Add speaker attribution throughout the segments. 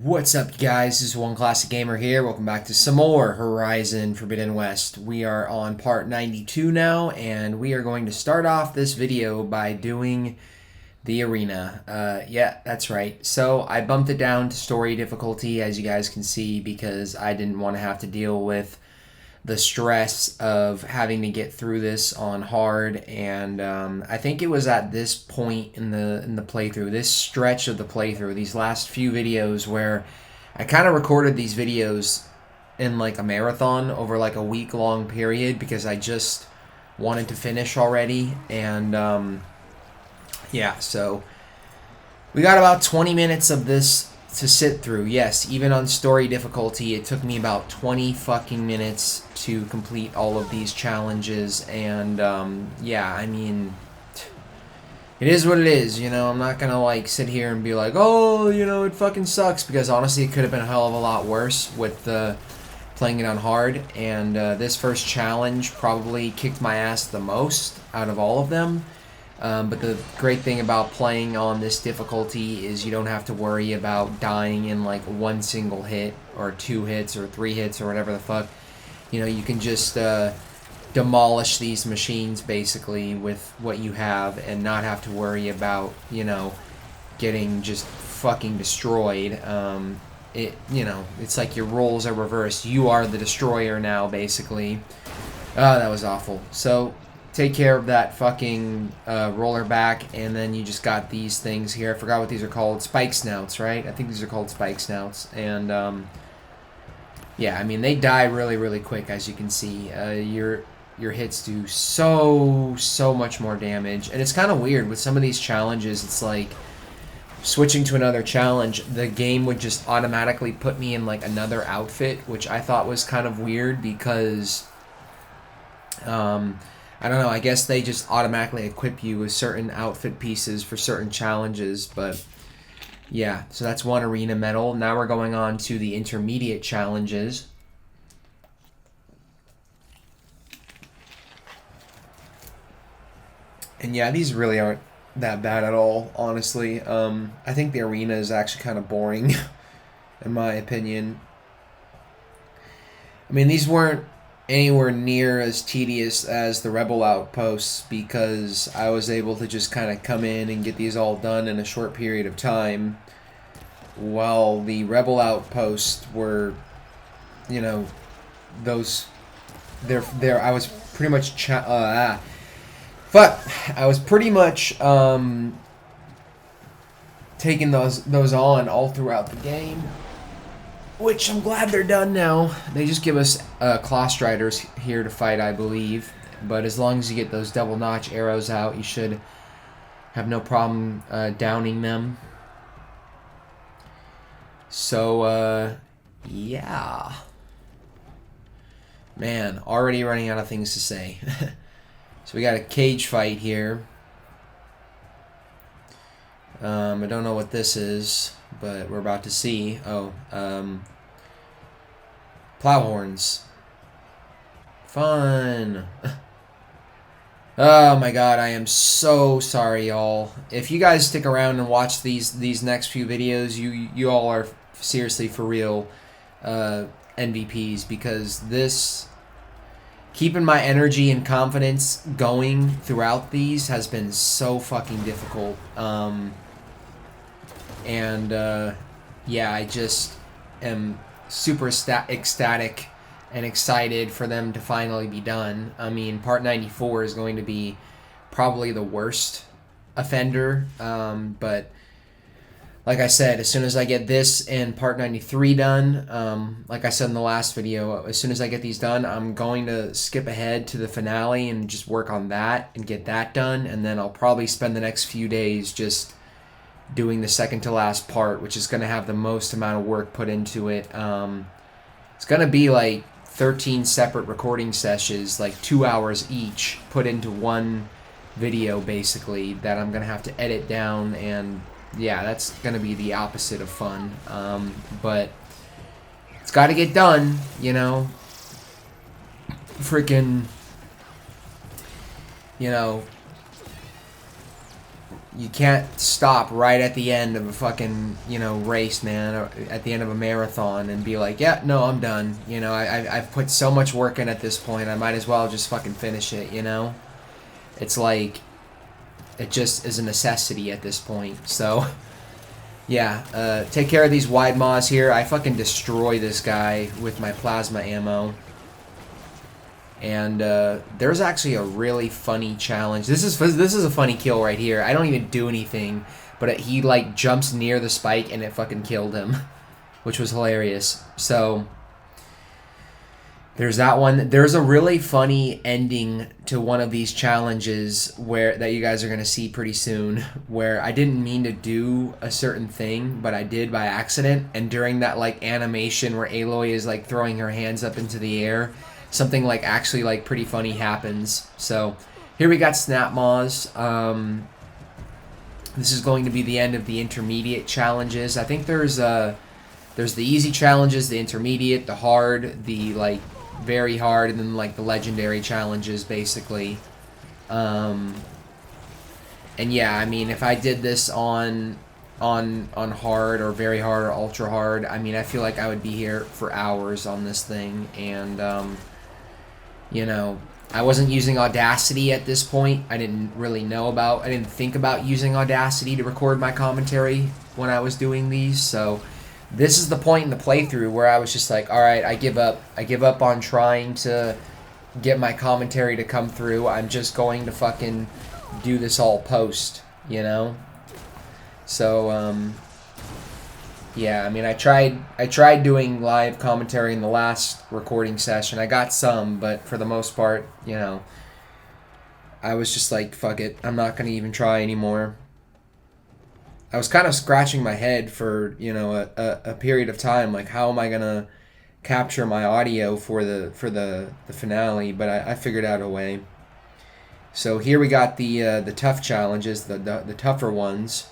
Speaker 1: What's up, guys? This is One Classic Gamer here. Welcome back to some more Horizon Forbidden West. We are on part 92 now, and we are going to start off this video by doing the arena. Yeah, that's right. So I bumped it down to story difficulty, as you guys can see, because I didn't want to have to deal with the stress of having to get through this on hard. And I think it was at this point in the playthrough, this stretch of the playthrough, these last few videos, where I kind of recorded these videos in like a marathon over like a week-long period because I just wanted to finish already. And yeah, so we got about 20 minutes of this to sit through. Yes, even on story difficulty, it took me about 20 fucking minutes to complete all of these challenges. And yeah, I mean, it is what it is, you know. I'm not gonna like sit here and be like, oh, you know, it fucking sucks, because honestly it could have been a hell of a lot worse with playing it on hard. And this first challenge probably kicked my ass the most out of all of them. But the great thing about playing on this difficulty is you don't have to worry about dying in like one single hit or 2 hits or 3 hits or whatever the fuck. You know, you can just demolish these machines basically with what you have and not have to worry about, you know, getting just fucking destroyed. You know, it's like your roles are reversed. You are the destroyer now, basically. Oh, that was awful. So take care of that fucking roller back, and then you just got these things here. I forgot what these are called. Spike snouts, right? I think these are called spike snouts. And yeah, I mean, they die really, really quick, as you can see. Your hits do so much more damage. And it's kind of weird with some of these challenges. It's like switching to another challenge, the game would just automatically put me in like another outfit, which I thought was kind of weird because I don't know, I guess they just automatically equip you with certain outfit pieces for certain challenges. But yeah, so that's one arena medal. Now we're going on to the intermediate challenges. And yeah, these really aren't that bad at all, honestly. I think the arena is actually kind of boring, in my opinion. I mean, these weren't anywhere near as tedious as the Rebel Outposts, because I was able to just kind of come in and get these all done in a short period of time, while the Rebel Outposts were, you know, those, I was pretty much, I was pretty much taking those on all throughout the game. Which I'm glad they're done now. They just give us claw striders here to fight, I believe. But as long as you get those double notch arrows out, you should have no problem downing them. So, yeah. Man, already running out of things to say. So we got a cage fight here. I don't know what this is, but we're about to see. Oh, plow horns. Fun. Oh my god, I am so sorry, y'all. If you guys stick around and watch these next few videos, you all are seriously, for real, MVPs, because this, keeping my energy and confidence going throughout these has been so fucking difficult. Yeah, I just am super ecstatic and excited for them to finally be done. I mean, part 94 is going to be probably the worst offender, but like I said, as soon as I get this and part 93 done, like I said in the last video, as soon as I get these done, I'm going to skip ahead to the finale and just work on that and get that done, and then I'll probably spend the next few days just doing the second to last part, which is going to have the most amount of work put into it. It's going to be like 13 separate recording sessions, like 2 hours each, put into one video, basically, that I'm going to have to edit down. And yeah, that's going to be the opposite of fun. But it's got to get done, you know. Freaking, you know, you can't stop right at the end of a fucking, race, man, or at the end of a marathon and be like, yeah, no, I'm done. I've put so much work in at this point, I might as well just fucking finish it, It's like, it just is a necessity at this point. So, yeah, take care of these wide maws here. I fucking destroy this guy with my plasma ammo. And there's actually a really funny challenge. This is a funny kill right here. I don't even do anything, but he like jumps near the spike and it fucking killed him, which was hilarious. So there's that one. There's a really funny ending to one of these challenges that you guys are gonna see pretty soon, where I didn't mean to do a certain thing, but I did by accident. And during that like animation where Aloy is like throwing her hands up into the air, something like actually like pretty funny happens. So here we got Snap Maws. This is going to be the end of the intermediate challenges. I think there's the easy challenges, the intermediate, the hard, the like very hard, and then like the legendary challenges basically. And yeah, I mean, if I did this on hard or very hard or ultra hard, I mean, I feel like I would be here for hours on this thing. And I wasn't using Audacity at this point. I didn't think about using Audacity to record my commentary when I was doing these. So this is the point in the playthrough where I was just like, all right, I give up. I give up on trying to get my commentary to come through. I'm just going to fucking do this all post, So, yeah, I mean, I tried doing live commentary in the last recording session. I got some, but for the most part, I was just like, fuck it. I'm not going to even try anymore. I was kind of scratching my head for, a period of time. Like, how am I going to capture my audio for the finale? But I figured out a way. So here we got the tough challenges, the tougher ones.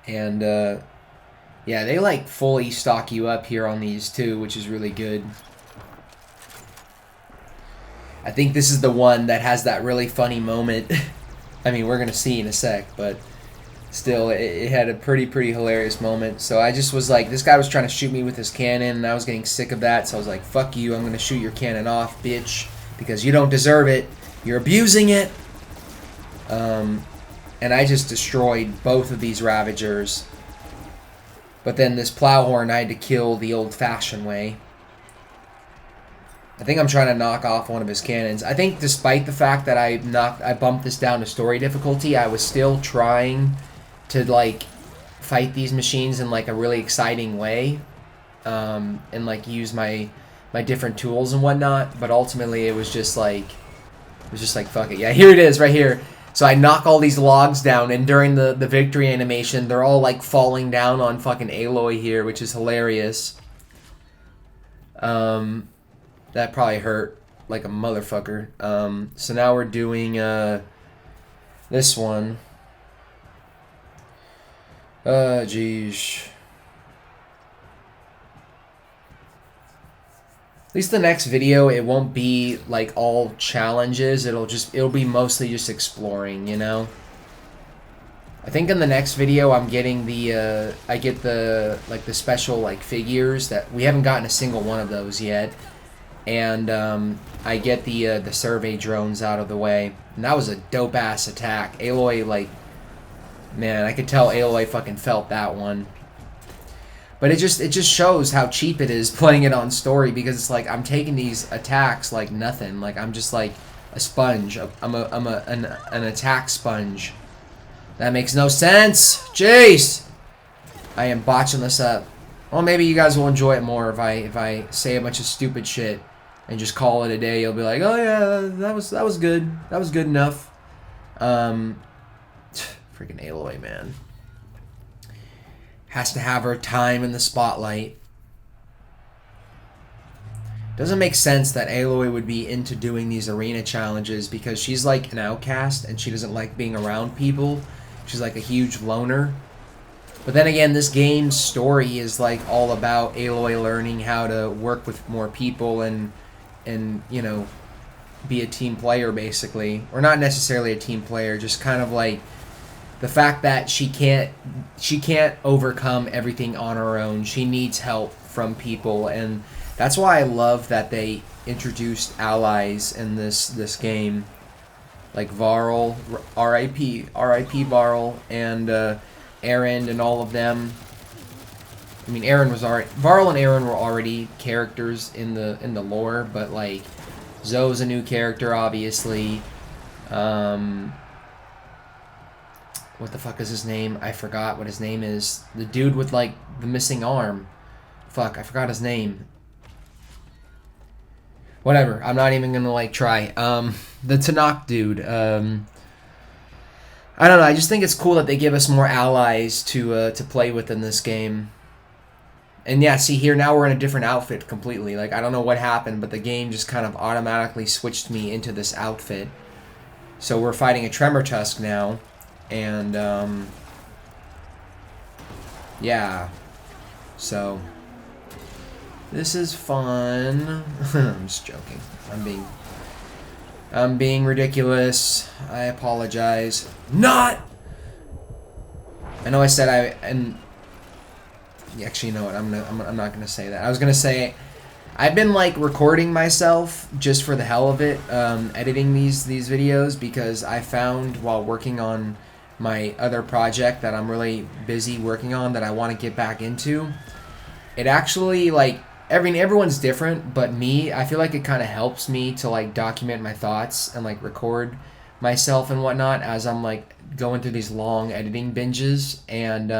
Speaker 1: And, yeah, they, like, fully stock you up here on these, too, which is really good. I think this is the one that has that really funny moment. I mean, we're going to see in a sec, but still, it had a pretty hilarious moment. So I just was like, this guy was trying to shoot me with his cannon, and I was getting sick of that. So I was like, fuck you, I'm going to shoot your cannon off, bitch, because you don't deserve it. You're abusing it. And I just destroyed both of these Ravagers. But then this Plowhorn I had to kill the old-fashioned way. I think I'm trying to knock off one of his cannons. I think despite the fact that I bumped this down to story difficulty, I was still trying to, like, fight these machines in, like, a really exciting way. And, like, use my different tools and whatnot. But ultimately, it was just like, fuck it. Yeah, here it is, right here. So I knock all these logs down, and during the victory animation, they're all, like, falling down on fucking Aloy here, which is hilarious. That probably hurt like a motherfucker. So now we're doing, this one. Geez. At least the next video, it won't be like all challenges. It'll be mostly just exploring, I think in the next video I'm getting I get the special like figures that we haven't gotten a single one of those yet, and I get the survey drones out of the way. And that was a dope ass attack. Aloy, like, man, I could tell Aloy fucking felt that one. But it just shows how cheap it is playing it on story, because it's like I'm taking these attacks like nothing. Like I'm just like a sponge. I'm an attack sponge. That makes no sense. Jeez, I am botching this up. Well, maybe you guys will enjoy it more if I say a bunch of stupid shit and just call it a day. You'll be like, oh yeah, that was good. That was good enough. Freaking Aloy, man. Has to have her time in the spotlight. Doesn't make sense that Aloy would be into doing these arena challenges, because she's like an outcast and she doesn't like being around people. She's like a huge loner. But then again, this game's story is like all about Aloy learning how to work with more people and be a team player, basically. Or not necessarily a team player, just kind of like the fact that she can't overcome everything on her own. She needs help from people, and that's why I love that they introduced allies in this game, like Varl, R.I.P. Varl, and Aaron, and all of them. I mean, Varl and Aaron were already characters in the lore, but like Zoe's a new character, obviously. What the fuck is his name? I forgot what his name is. The dude with, like, the missing arm. Fuck, I forgot his name. Whatever, I'm not even gonna, like, try. The Tanakh dude. I don't know, I just think it's cool that they give us more allies to play with in this game. And yeah, see here, now we're in a different outfit completely. Like, I don't know what happened, but the game just kind of automatically switched me into this outfit. So we're fighting a Tremor Tusk now. And, yeah. So, this is fun. I'm just joking. I'm being ridiculous. I apologize. Not! I know I said actually, you know what? I'm not gonna say that. I was gonna say, I've been like recording myself just for the hell of it, editing these videos, because I found while working on my other project that I'm really busy working on that I want to get back into, it actually, like, everyone's different, but me, I feel like it kind of helps me to like document my thoughts and like record myself and whatnot as I'm like going through these long editing binges. And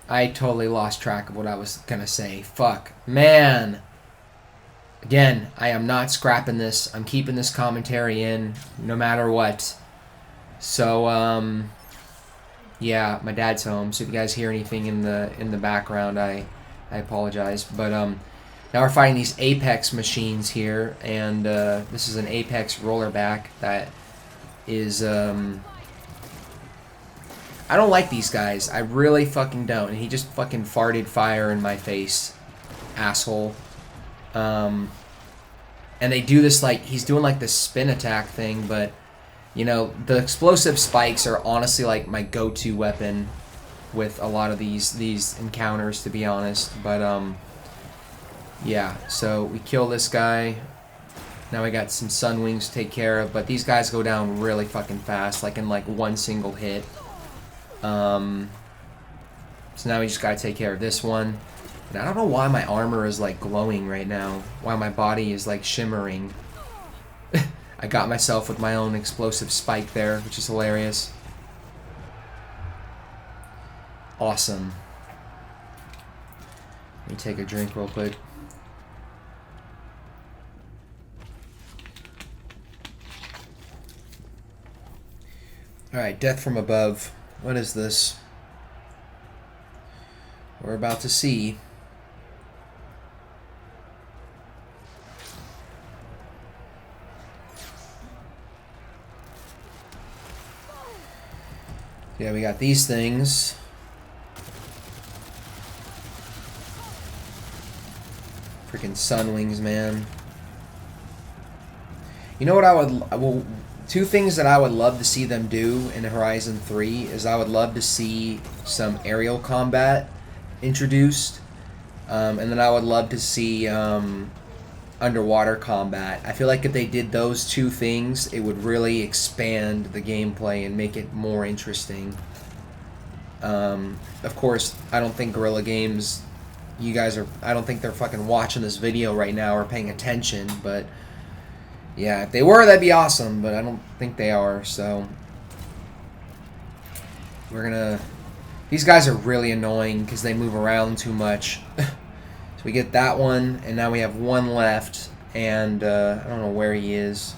Speaker 1: I totally lost track of what I was gonna say. Fuck, man. Again, I am not scrapping this. I'm keeping this commentary in no matter what. So, yeah, my dad's home. So if you guys hear anything in the background, I apologize. But now we're fighting these Apex machines here, and this is an Apex rollerback that is I don't like these guys. I really fucking don't. And he just fucking farted fire in my face, asshole. And they do this, like, he's doing like this spin attack thing, but you know, the explosive spikes are honestly like my go-to weapon with a lot of these encounters, to be honest. But yeah, so we kill this guy. Now we got some sun wings to take care of, but these guys go down really fucking fast, like in like one single hit. So now we just gotta take care of this one. And I don't know why my armor is like glowing right now. Why my body is like shimmering. I got myself with my own explosive spike there, which is hilarious. Awesome. Let me take a drink real quick. Alright, death from above. What is this? We're about to see. Yeah, we got these things. Freaking sun wings, man. You know what I would... Well, two things that I would love to see them do in Horizon 3 is I would love to see some aerial combat introduced. And then I would love to see underwater combat. I feel like if they did those two things, it would really expand the gameplay and make it more interesting. Of course, I don't think Guerrilla Games, you guys are, I don't think they're fucking watching this video right now or paying attention, but yeah, if they were, that'd be awesome, but I don't think they are, so we're gonna... These guys are really annoying because they move around too much. So we get that one, and now we have one left, and I don't know where he is.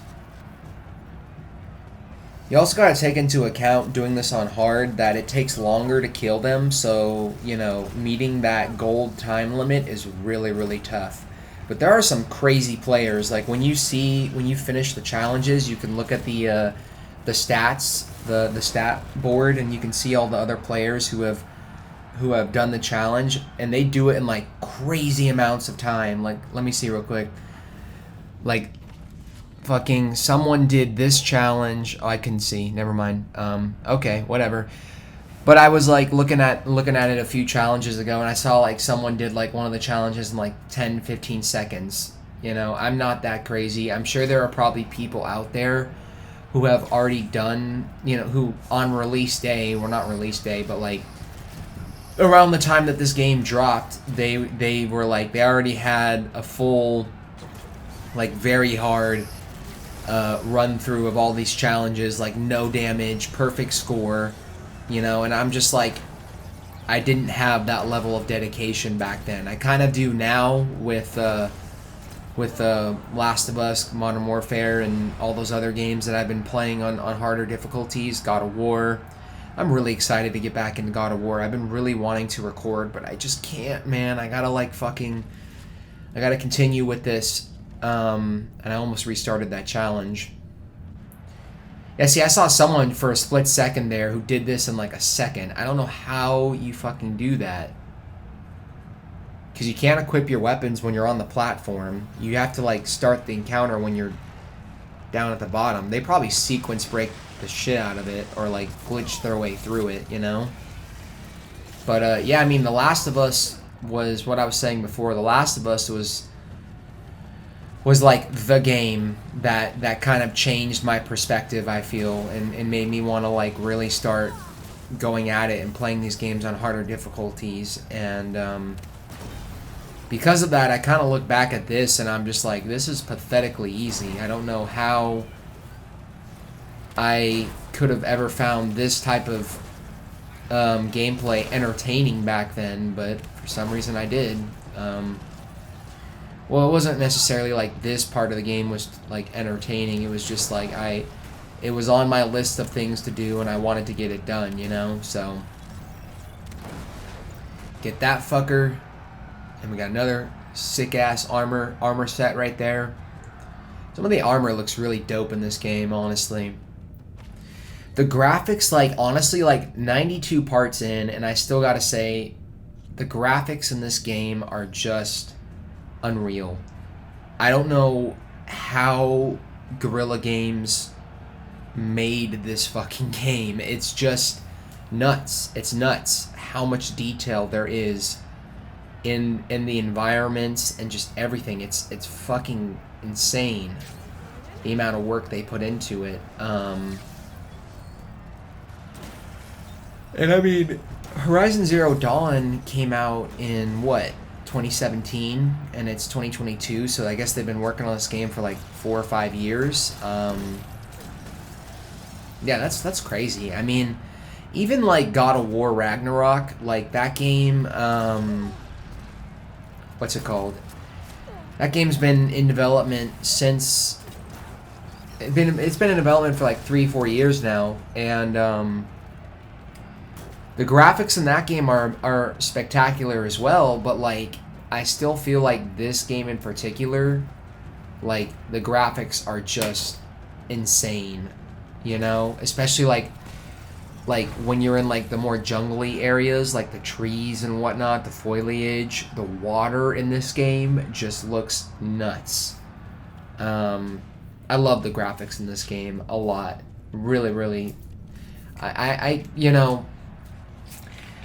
Speaker 1: You also gotta take into account, doing this on hard, that it takes longer to kill them, so, you know, meeting that gold time limit is really, really tough. But there are some crazy players. Like when you finish the challenges, you can look at the stats, the stat board, and you can see all the other players who have who have done the challenge, and they do it in like crazy amounts of time. Like, let me see real quick. Like, fucking someone did this challenge. Oh, I couldn't see. Never mind. Okay, whatever. But I was like looking at it a few challenges ago, and I saw like someone did like one of the challenges in like 10, 15 seconds. You know, I'm not that crazy. I'm sure there are probably people out there who have already done, you know, who on release day, well, not release day, but like around the time that this game dropped, they were like, they already had a full, like, very hard run through of all these challenges, like no damage, perfect score, you know. And I'm just like, I didn't have that level of dedication back then. I kind of do now with Last of Us, Modern Warfare, and all those other games that I've been playing on harder difficulties. God of War. I'm really excited to get back into God of War. I've been really wanting to record, but I just can't, man. I gotta I gotta continue with this. And I almost restarted that challenge. Yeah, see, I saw someone for a split second there who did this in like a second. I don't know how you fucking do that. Because you can't equip your weapons when you're on the platform. You have to like start the encounter when you're down at the bottom. They probably sequence break the shit out of it, or like glitch their way through it, you know? But yeah, I mean, The Last of Us was what I was saying before. The Last of Us was like the game that kind of changed my perspective, I feel, and made me want to like really start going at it and playing these games on harder difficulties. And because of that, I kind of look back at this and I'm just like, this is pathetically easy. I don't know how I could have ever found this type of gameplay entertaining back then, but for some reason I did. Well, it wasn't necessarily like this part of the game was like entertaining. It was just like it was on my list of things to do and I wanted to get it done, you know? So get that fucker. And we got another sick-ass armor set right there. Some of the armor looks really dope in this game, honestly. The graphics, like, honestly, like, 92 parts in, and I still gotta say, the graphics in this game are just unreal. I don't know how Guerrilla Games made this fucking game. It's just nuts. It's nuts how much detail there is in the environments and just everything. It's fucking insane the amount of work they put into it. And I mean, Horizon Zero Dawn came out in what, 2017, and it's 2022, so I guess they've been working on this game for like 4 or 5 years. Yeah, that's crazy. I mean, even like God of War Ragnarok, like that game, what's it called? That game's been in development since it's been in development for like 3-4 years now, and the graphics in that game are spectacular as well, but like I still feel like this game in particular, like the graphics are just insane, you know? Especially like when you're in like the more jungly areas, like the trees and whatnot, the foliage, the water in this game just looks nuts. I love the graphics in this game a lot. Really, really. I you know,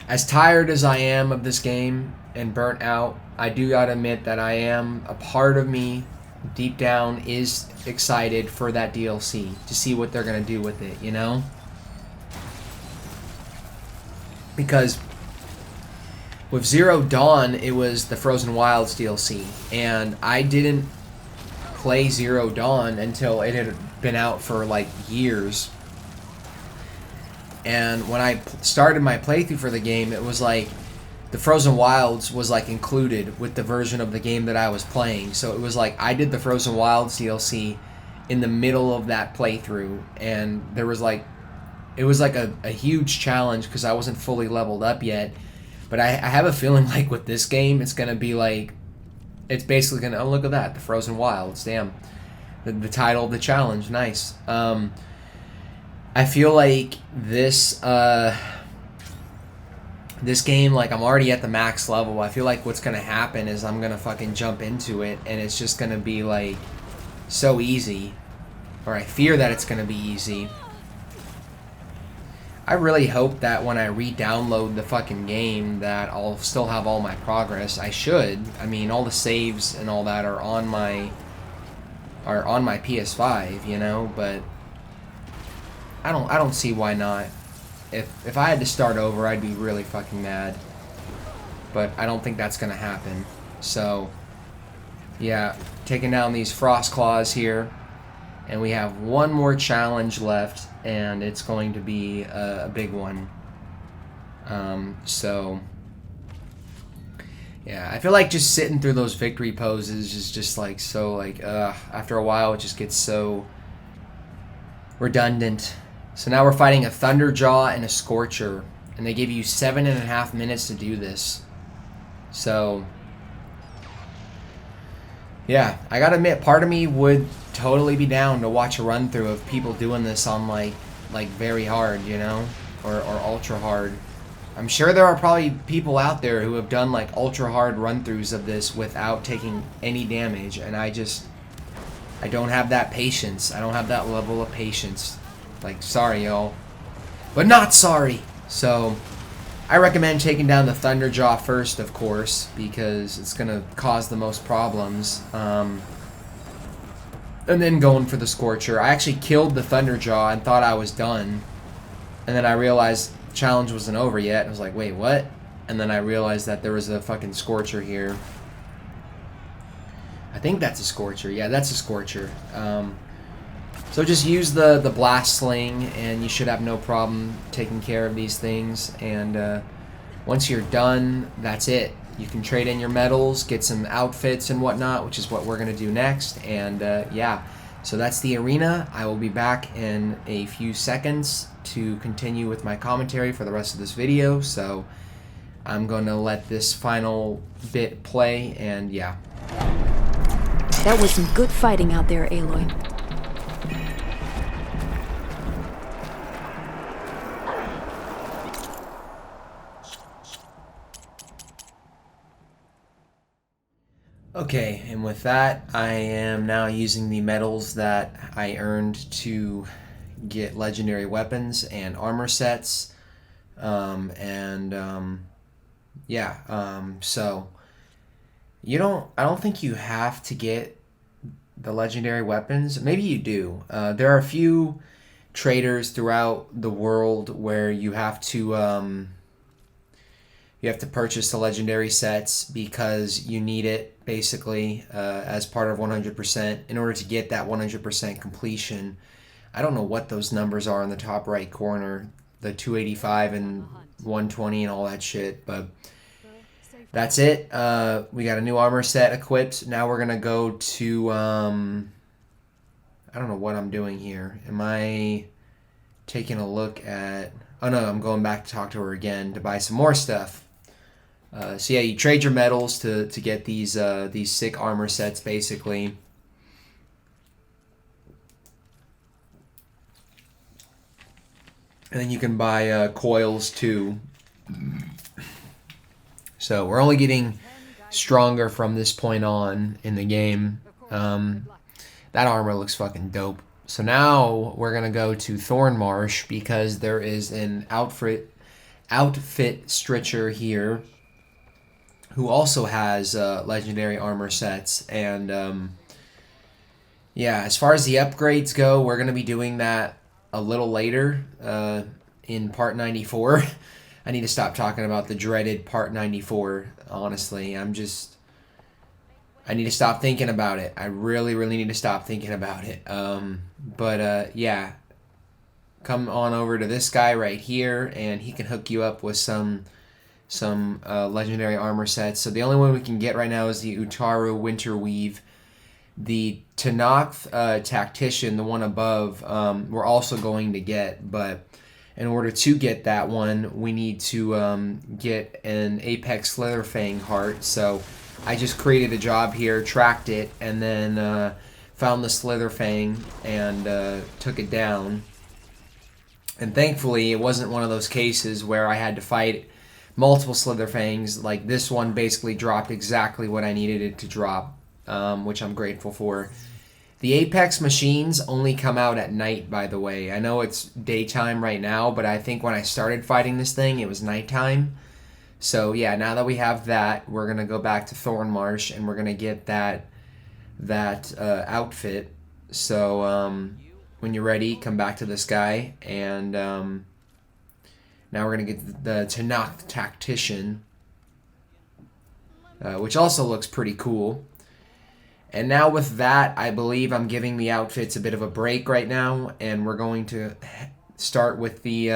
Speaker 1: as tired as I am of this game and burnt out, I do gotta admit that a part of me deep down is excited for that DLC, to see what they're gonna do with it, you know? Because with Zero Dawn, it was the Frozen Wilds DLC, and I didn't play Zero Dawn until it had been out for like years. And when I started my playthrough for the game, it was like the Frozen Wilds was like included with the version of the game that I was playing. So it was like I did the Frozen Wilds DLC in the middle of that playthrough, and there was like, it was like a huge challenge because I wasn't fully leveled up yet. But I have a feeling like with this game, it's going to be like, it's basically going to, oh, look at that, the Frozen Wilds, damn. The title of the challenge, nice. I feel like this This game, like, I'm already at the max level. I feel like what's gonna happen is I'm gonna fucking jump into it, and it's just gonna be, like, so easy. Or I fear that it's gonna be easy. I really hope that when I re-download the fucking game that I'll still have all my progress. I should. I mean, all the saves and all that are on my PS5, you know, but I don't see why not. If I had to start over, I'd be really fucking mad. But I don't think that's gonna happen. So, yeah, taking down these frost claws here, and we have one more challenge left, and it's going to be a big one. So, yeah, I feel like just sitting through those victory poses is just like so like after a while it just gets so redundant. So now we're fighting a Thunderjaw and a Scorcher, and they give you 7.5 minutes to do this. So, yeah, I gotta admit, part of me would totally be down to watch a run through of people doing this on like very hard, you know, or ultra hard. I'm sure there are probably people out there who have done like ultra hard run throughs of this without taking any damage, and I don't have that patience. I don't have that level of patience. Like, sorry, y'all, but not sorry. So, I recommend taking down the Thunderjaw first, of course, because it's gonna cause the most problems. And then going for the Scorcher. I actually killed the Thunderjaw and thought I was done, and then I realized the challenge wasn't over yet. I was like, wait, what? And then I realized that there was a fucking Scorcher here. I think that's a Scorcher. Yeah, that's a Scorcher. So just use the blast sling, and you should have no problem taking care of these things. And once you're done, that's it. You can trade in your medals, get some outfits and whatnot, which is what we're going to do next. And yeah, so that's the arena. I will be back in a few seconds to continue with my commentary for the rest of this video. So I'm going to let this final bit play, and yeah.
Speaker 2: That was some good fighting out there, Aloy.
Speaker 1: Okay, and with that, I am now using the medals that I earned to get legendary weapons and armor sets. So I don't think you have to get the legendary weapons. Maybe you do. There are a few traders throughout the world where you have to purchase the legendary sets because you need it basically as part of 100% in order to get that 100% completion. I don't know what those numbers are in the top right corner, the 285 and 120 and all that shit, but that's it. We got a new armor set equipped. Now we're gonna go to I don't know what I'm doing here. Am I taking a look at... Oh no, I'm going back to talk to her again to buy some more stuff. So yeah, you trade your medals to get these sick armor sets, basically. And then you can buy coils too. So we're only getting stronger from this point on in the game. That armor looks fucking dope. So now we're gonna go to Thornmarsh because there is an outfit stretcher here who also has legendary armor sets. And yeah, as far as the upgrades go, we're going to be doing that a little later in Part 94. I need to stop talking about the dreaded Part 94, honestly. I need to stop thinking about it. I really, really need to stop thinking about it. Yeah, come on over to this guy right here, and he can hook you up with some legendary armor sets. So the only one we can get right now is the Utaru Winterweave. The Tanakh Tactician, the one above, we're also going to get, but in order to get that one, we need to get an Apex Slitherfang heart. So I just created a job here, tracked it, and then found the Slitherfang and took it down. And thankfully, it wasn't one of those cases where I had to fight multiple slither fangs. Like this one basically dropped exactly what I needed it to drop, which I'm grateful for. The Apex machines only come out at night, by the way. I know it's daytime right now, but I think when I started fighting this thing, it was nighttime. So yeah, now that we have that, we're gonna go back to Thornmarsh and we're gonna get that outfit. So when you're ready, come back to this guy, and now we're gonna get the Tanakh Tactician, which also looks pretty cool. And now with that, I believe I'm giving the outfits a bit of a break right now, and we're going to start with the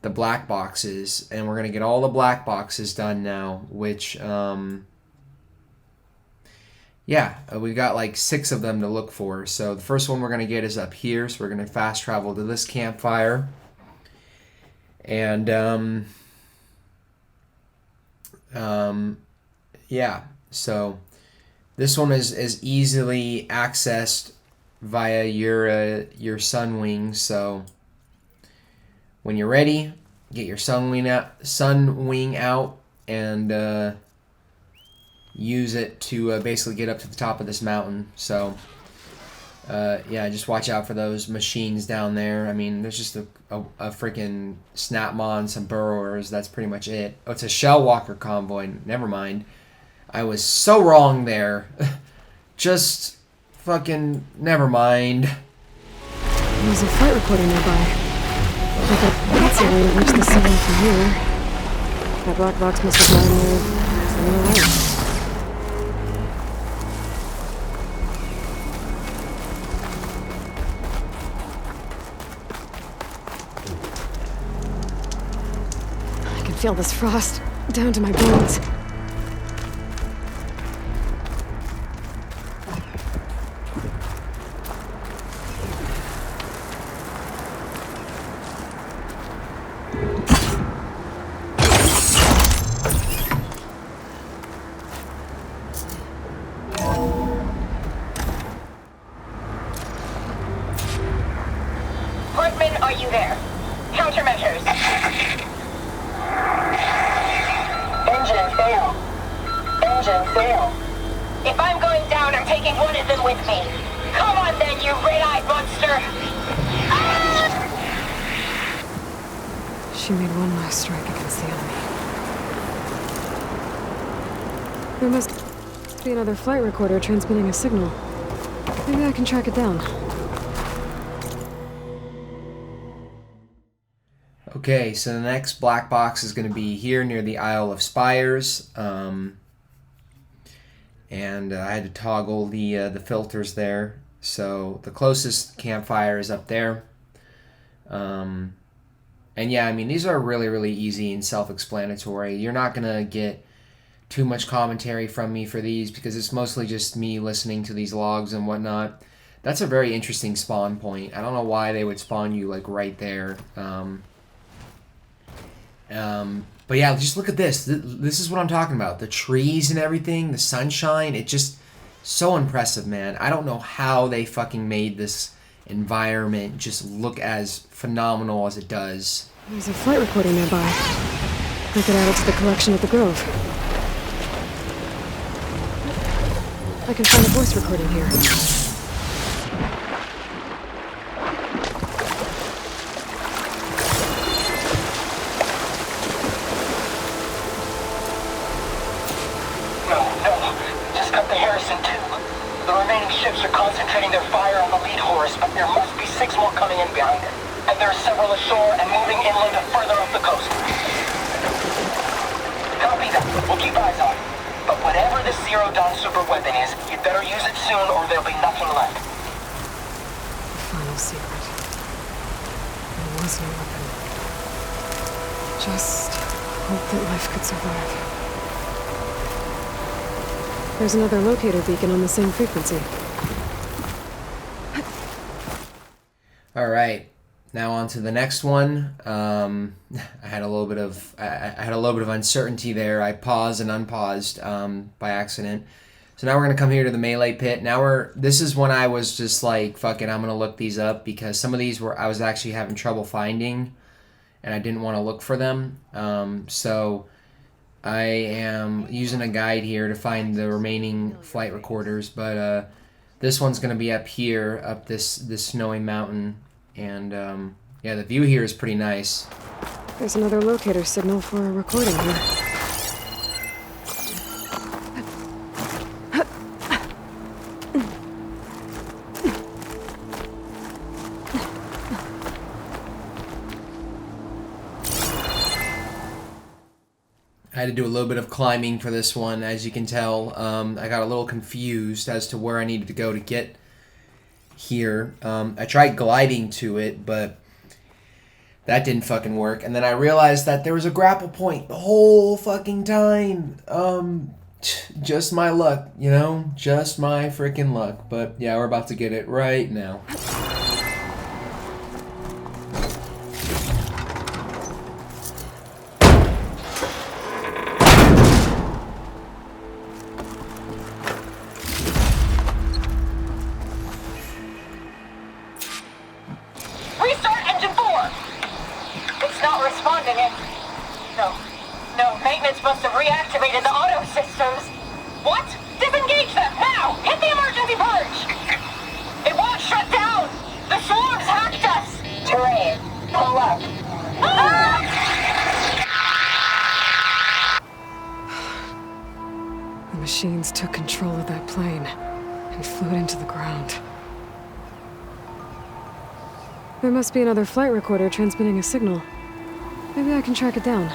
Speaker 1: black boxes, and we're going to get all the black boxes done now, which, yeah, we've got like 6 of them to look for. So the first one we're going to get is up here, so we're going to fast travel to this campfire. And, yeah, so this one is easily accessed via your Sunwing. So when you're ready, get your Sunwing out and use it to basically get up to the top of this mountain. So yeah, just watch out for those machines down there. I mean, there's just a freaking Snapmon, some burrowers. That's pretty much it. Oh, it's a Shell Walker convoy. Never mind. I was so wrong there. Just fucking never mind.
Speaker 2: There's a flight recorder nearby. That's a way to reach the signal from here. That black box must have gone there somewhere else. I can feel this frost down to my bones.
Speaker 3: Are you there? Countermeasures. Engine fail. Engine fail. If I'm going down, I'm taking one of them with me. Come on then, you red-eyed monster! Ah!
Speaker 2: She made one last strike against the enemy. There must be another flight recorder transmitting a signal. Maybe I can track it down.
Speaker 1: Okay, so the next black box is going to be here near the Isle of Spires, and I had to toggle the filters there. So the closest campfire is up there, and yeah, I mean these are really easy and self-explanatory. You're not going to get too much commentary from me for these because it's mostly just me listening to these logs and whatnot. That's a very interesting spawn point. I don't know why they would spawn you like right there. But yeah, just look at this. This is what I'm talking about. The trees and everything, the sunshine, it just so impressive, man. I don't know how they fucking made this environment just look as phenomenal as it does.
Speaker 2: There's a flight recorder nearby. I could add it to the collection at the Grove. I can find a voice recording here.
Speaker 3: Ships are concentrating their fire on the lead horse, but there must be 6 more coming in behind it. And there are several ashore and moving inland and further up the coast. Copy that. We'll keep eyes on it. But whatever this Zero Dawn super weapon is, you'd better use it soon or there'll be nothing left.
Speaker 2: The final secret. There was no weapon. Just hope that life could survive. There's another locator beacon on the same frequency.
Speaker 1: All right, now on to the next one. I had a little bit of uncertainty there. I paused and unpaused by accident. So now we're gonna come here to the melee pit. This is when I was just like, fuck it, I'm gonna look these up because some of these I was actually having trouble finding, and I didn't want to look for them. So I am using a guide here to find the remaining flight recorders, but this one's going to be up here, up this snowy mountain, and yeah, the view here is pretty nice.
Speaker 2: There's another locator signal for a recording here.
Speaker 1: I had to do a little bit of climbing for this one, as you can tell. I got a little confused as to where I needed to go to get here. I tried gliding to it, but that didn't fucking work. And then I realized that there was a grapple point the whole fucking time. Just my luck, you know? Just my freaking luck. But yeah, we're about to get it right now.
Speaker 3: Restart engine 4! It's not responding. No, maintenance must have reactivated the auto systems. What? Disengage them, now! Hit the emergency purge! It won't shut down! The swarms hacked us! Terrain, pull up.
Speaker 2: The machines took control of that plane and flew it into the ground. There must be another flight recorder transmitting a signal. Maybe I can track it down.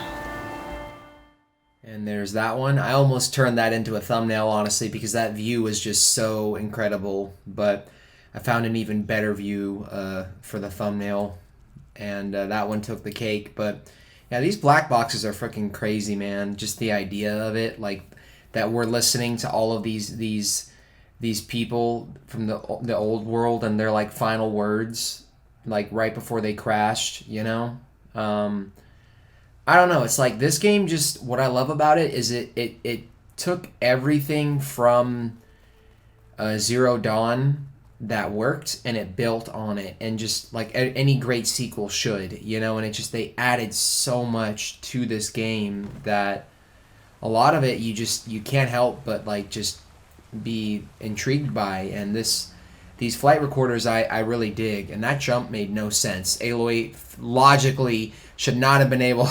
Speaker 1: And there's that one. I almost turned that into a thumbnail, honestly, because that view was just so incredible. But I found an even better view for the thumbnail, and that one took the cake. But yeah, these black boxes are freaking crazy, man. Just the idea of it, like that we're listening to all of these people from the old world and their like final words, like right before they crashed, you know. I don't know. It's like this game. Just what I love about it is it took everything from Zero Dawn that worked and it built on it, and just like any great sequel should, you know. And it just, they added so much to this game that a lot of it you can't help but like just be intrigued by. And these flight recorders I really dig, and that jump made no sense. Aloy logically should not have been able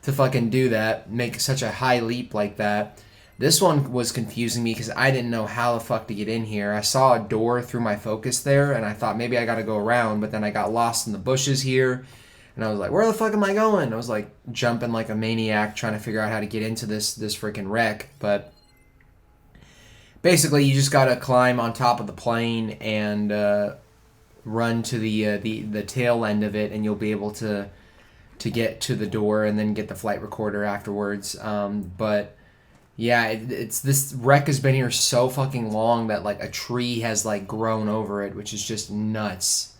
Speaker 1: to fucking do that, make such a high leap like that. This one was confusing me because I didn't know how the fuck to get in here. I saw a door through my focus there, and I thought maybe I gotta go around, but then I got lost in the bushes here, and I was like, where the fuck am I going? I was like jumping like a maniac trying to figure out how to get into this freaking wreck. But basically, you just gotta climb on top of the plane and run to the tail end of it, and you'll be able to get to the door and then get the flight recorder afterwards. But yeah, it's this wreck has been here so fucking long that like a tree has like grown over it, which is just nuts.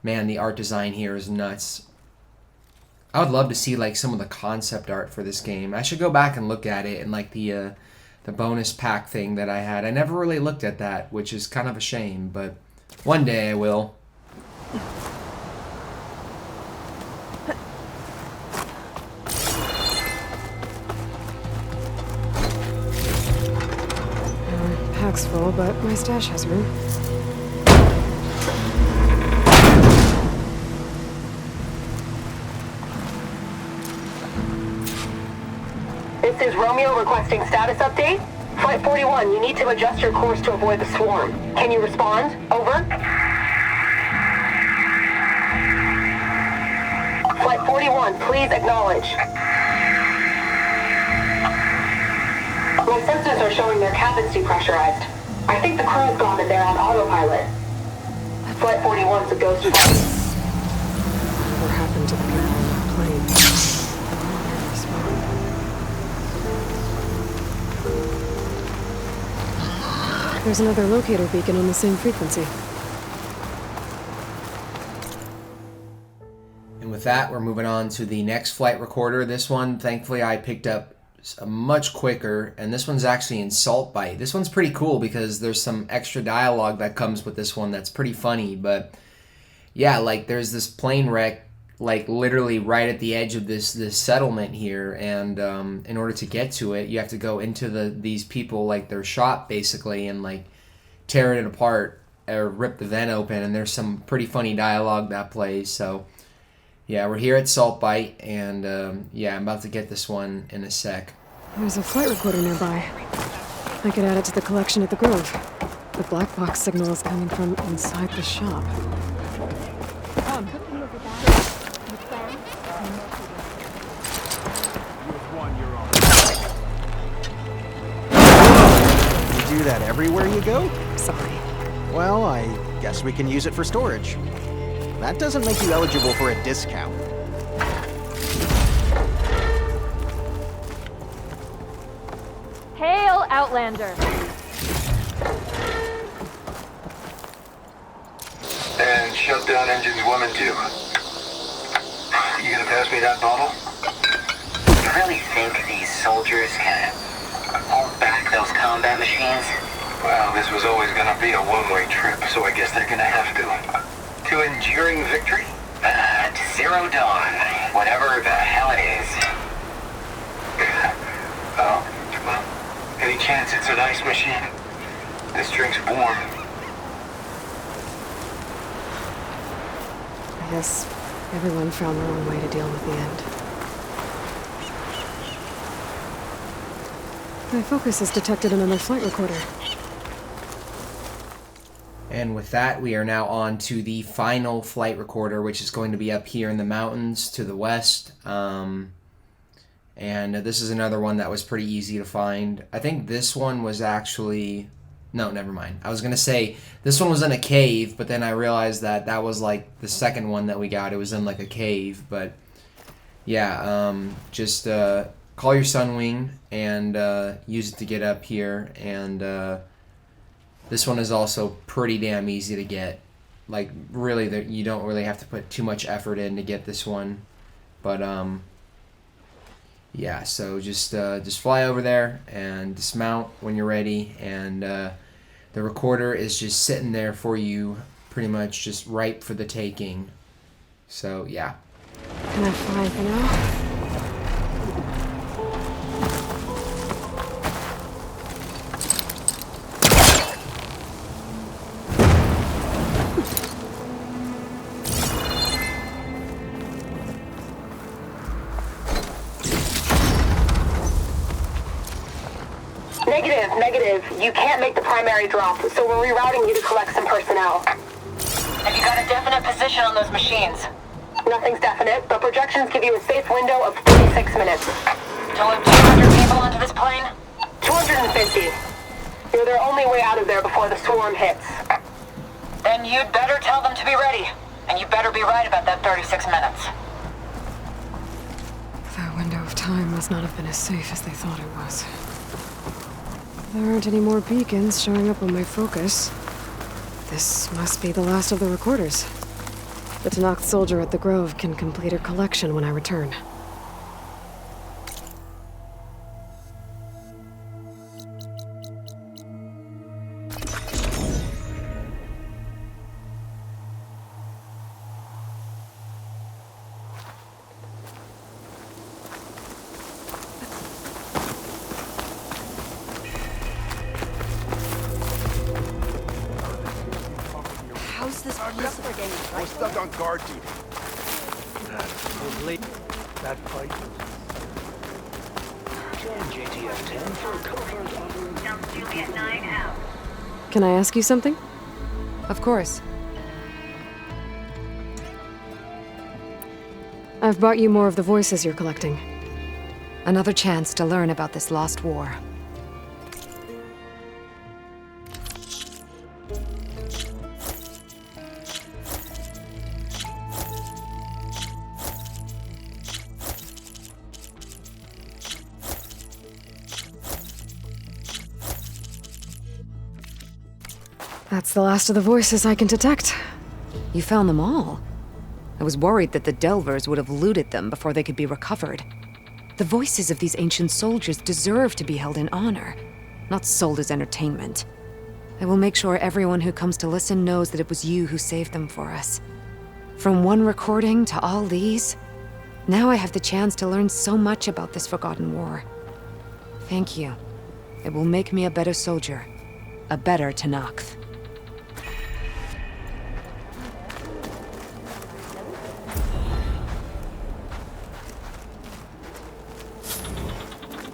Speaker 1: Man, the art design here is nuts. I would love to see like some of the concept art for this game. I should go back and look at it, and like the bonus pack thing that I had. I never really looked at that, which is kind of a shame, but one day I will.
Speaker 2: Pack's full, but my stash has room.
Speaker 3: This is Romeo requesting status update. Flight 41, you need to adjust your course to avoid the swarm. Can you respond? Over. Flight 41, please acknowledge. My sensors are showing their cabins depressurized. I think the crew's gone and they're on autopilot. Flight 41's a ghost flight.
Speaker 2: Whatever happened to the people on that plane? There's another locator beacon on the same frequency.
Speaker 1: And with that, we're moving on to the next flight recorder. This one, thankfully, I picked up much quicker, and this one's actually in Salt Bite. This one's pretty cool because there's some extra dialogue that comes with this one that's pretty funny. But yeah, like there's this plane wreck like literally right at the edge of this settlement here, and in order to get to it, you have to go into these people, like their shop basically, and like tear it apart or rip the vent open. And there's some pretty funny dialogue that plays. So yeah, we're here at Salt Bite, and yeah, I'm about to get this one in a sec.
Speaker 2: There's a flight recorder nearby. I could add it to the collection at the Grove. The black box signal is coming from inside the shop.
Speaker 4: You do that everywhere you go?
Speaker 2: Sorry.
Speaker 4: Well, I guess we can use it for storage. That doesn't make you eligible for a discount.
Speaker 5: Hail, Outlander!
Speaker 6: And shut down engines 1 and 2. You gonna pass me that bottle?
Speaker 7: You really think these soldiers can hold back those combat machines?
Speaker 6: Well, this was always gonna be a one-way trip, so I guess they're gonna have to. To enduring victory?
Speaker 7: To Zero Dawn, whatever the hell it is.
Speaker 6: Oh, well, any chance it's an ice machine? This drink's warm.
Speaker 2: I guess everyone found their own way to deal with the end. My focus has detected another flight recorder.
Speaker 1: And with that, we are now on to the final flight recorder, which is going to be up here in the mountains to the west. And this is another one that was pretty easy to find. I think this one was actually... No, never mind. I was going to say this one was in a cave, but then I realized that that was like the second one that we got. It was in like a cave, but yeah, just call your Sunwing and use it to get up here. And this one is also pretty damn easy to get. Like really, you don't really have to put too much effort in to get this one. But yeah, so just fly over there and dismount when you're ready, and the recorder is just sitting there for you, pretty much just ripe for the taking. So yeah.
Speaker 2: Can I fly for now?
Speaker 3: Negative. You can't make the primary drop, so we're rerouting you to collect some personnel.
Speaker 7: Have you got a definite position on those machines?
Speaker 3: Nothing's definite, but projections give you a safe window of 36 minutes.
Speaker 7: To load 200 people onto this plane?
Speaker 3: 250. You're their only way out of there before the swarm hits.
Speaker 7: Then you'd better tell them to be ready. And you better be right about that 36 minutes.
Speaker 2: That window of time must not have been as safe as they thought it was. There aren't any more beacons showing up on my focus. This must be the last of the recorders. The Tanakh soldier at the Grove can complete her collection when I return.
Speaker 6: We're stuck on guard duty. That fight.
Speaker 2: Can I ask you something?
Speaker 8: Of course.
Speaker 2: I've brought you more of the voices you're collecting.
Speaker 8: Another chance to learn about this lost war.
Speaker 2: That's the last of the voices I can detect.
Speaker 8: You found them all. I was worried that the Delvers would have looted them before they could be recovered. The voices of these ancient soldiers deserve to be held in honor, not sold as entertainment. I will make sure everyone who comes to listen knows that it was you who saved them for us. From one recording to all these, now I have the chance to learn so much about this forgotten war. Thank you. It will make me a better soldier, a better Tenakth.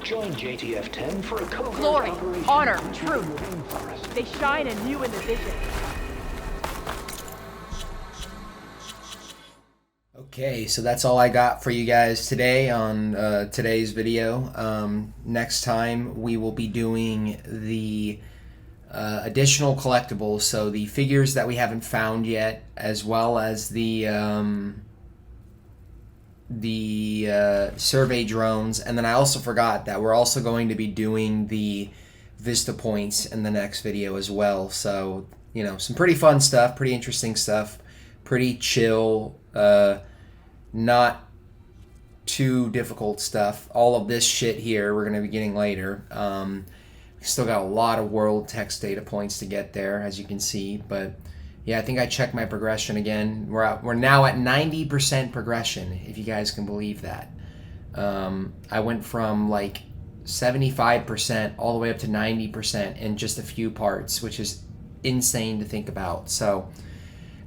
Speaker 5: Join JTF-10 for a covert
Speaker 3: Glory,
Speaker 5: operation
Speaker 3: honor,
Speaker 5: in the
Speaker 3: truth.
Speaker 5: rainforest.
Speaker 3: They shine anew in the vision.
Speaker 1: Okay, so that's all I got for you guys today on today's video. Next time we will be doing the additional collectibles, so the figures that we haven't found yet, as well as the survey drones. And then I also forgot that we're also going to be doing the Vista points in the next video as well. So, you know, some pretty fun stuff, pretty interesting stuff, pretty chill, not too difficult stuff. All of this shit here we're going to be getting later. Still got a lot of world text data points to get there, as you can see. But yeah, I think I checked my progression again. We're now at 90% progression, if you guys can believe that. I went from like 75% all the way up to 90% in just a few parts, which is insane to think about. So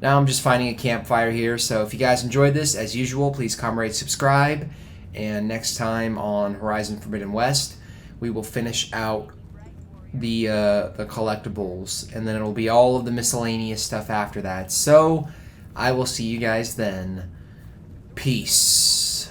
Speaker 1: now I'm just finding a campfire here. So if you guys enjoyed this, as usual, please comment, rate, subscribe. And next time on Horizon Forbidden West, we will finish out the collectibles, and then it'll be all of the miscellaneous stuff after that. So I will see you guys then. Peace.